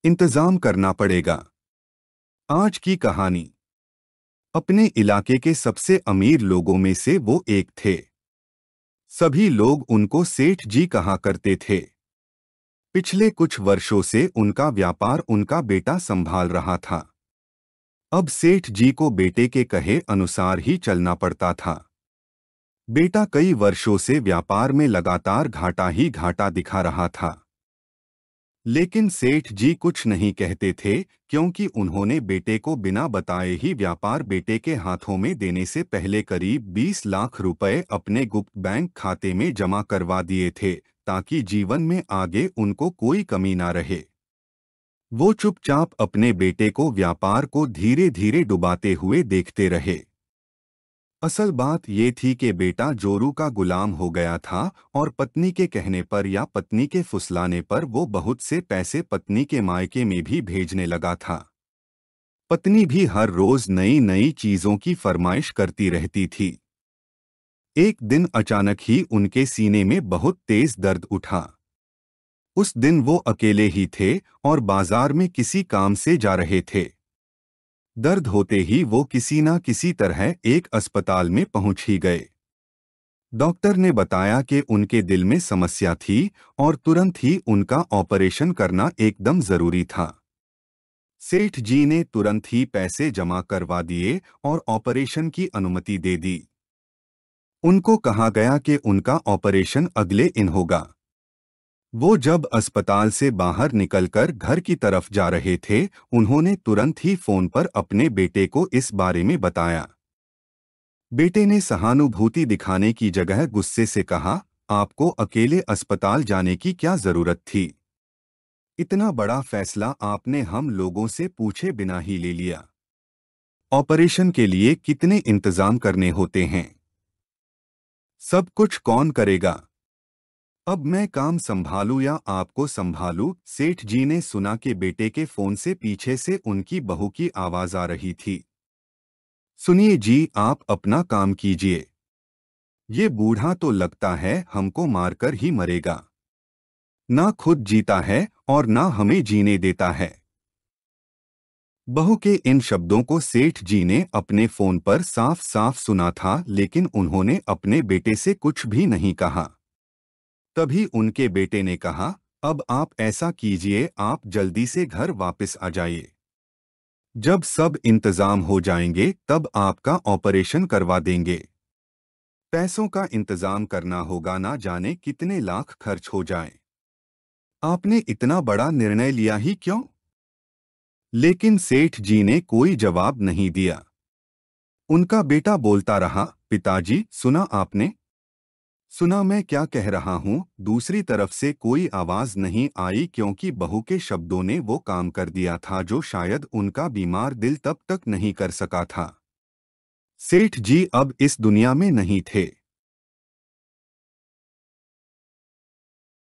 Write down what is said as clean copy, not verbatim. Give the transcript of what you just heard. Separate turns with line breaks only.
इंतजाम करना पड़ेगा। आज की कहानी। अपने इलाके के सबसे अमीर लोगों में से वो एक थे। सभी लोग उनको सेठ जी कहा करते थे। पिछले कुछ वर्षों से उनका व्यापार उनका बेटा संभाल रहा था। अब सेठ जी को बेटे के कहे अनुसार ही चलना पड़ता था। बेटा कई वर्षों से व्यापार में लगातार घाटा ही घाटा दिखा रहा था। लेकिन सेठ जी कुछ नहीं कहते थे, क्योंकि उन्होंने बेटे को बिना बताए ही व्यापार बेटे के हाथों में देने से पहले करीब 20 लाख रुपए अपने गुप्त बैंक खाते में जमा करवा दिए थे, ताकि जीवन में आगे उनको कोई कमी ना रहे। वो चुपचाप अपने बेटे को व्यापार को धीरे धीरे डुबाते हुए देखते रहे। असल बात ये थी कि बेटा जोरू का गुलाम हो गया था और पत्नी के कहने पर या पत्नी के फुसलाने पर वो बहुत से पैसे पत्नी के मायके में भी भेजने लगा था। पत्नी भी हर रोज नई नई चीजों की फरमाइश करती रहती थी। एक दिन अचानक ही उनके सीने में बहुत तेज दर्द उठा। उस दिन वो अकेले ही थे और बाजार में किसी काम से जा रहे थे। दर्द होते ही वो किसी न किसी तरह एक अस्पताल में पहुंच ही गए। डॉक्टर ने बताया कि उनके दिल में समस्या थी और तुरंत ही उनका ऑपरेशन करना एकदम जरूरी था। सेठ जी ने तुरंत ही पैसे जमा करवा दिए और ऑपरेशन की अनुमति दे दी। उनको कहा गया कि उनका ऑपरेशन अगले दिन होगा। वो जब अस्पताल से बाहर निकलकर घर की तरफ जा रहे थे, उन्होंने तुरंत ही फोन पर अपने बेटे को इस बारे में बताया। बेटे ने सहानुभूति दिखाने की जगह गुस्से से कहा, आपको अकेले अस्पताल जाने की क्या जरूरत थी? इतना बड़ा फैसला आपने हम लोगों से पूछे बिना ही ले लिया। ऑपरेशन के लिए कितने इंतजाम करने होते हैं? सब कुछ कौन करेगा? अब मैं काम संभालूं या आपको संभालूं? सेठ जी ने सुना कि बेटे के फोन से पीछे से उनकी बहू की आवाज आ रही थी। सुनिए जी, आप अपना काम कीजिए। ये बूढ़ा तो लगता है हमको मारकर ही मरेगा। ना खुद जीता है और ना हमें जीने देता है। बहू के इन शब्दों को सेठ जी ने अपने फोन पर साफ साफ सुना था, लेकिन उन्होंने अपने बेटे से कुछ भी नहीं कहा। तभी उनके बेटे ने कहा, अब आप ऐसा कीजिए, आप जल्दी से घर वापस आ जाइए। जब सब इंतजाम हो जाएंगे तब आपका ऑपरेशन करवा देंगे। पैसों का इंतजाम करना होगा, ना जाने कितने लाख खर्च हो जाएं। आपने इतना बड़ा निर्णय लिया ही क्यों? लेकिन सेठ जी ने कोई जवाब नहीं दिया। उनका बेटा बोलता रहा, पिताजी सुना आपने? सुना मैं क्या कह रहा हूँ? दूसरी तरफ से कोई आवाज नहीं आई, क्योंकि बहू के शब्दों ने वो काम कर दिया था जो शायद उनका बीमार दिल तब तक नहीं कर सका था। सेठ जी अब इस दुनिया में नहीं थे।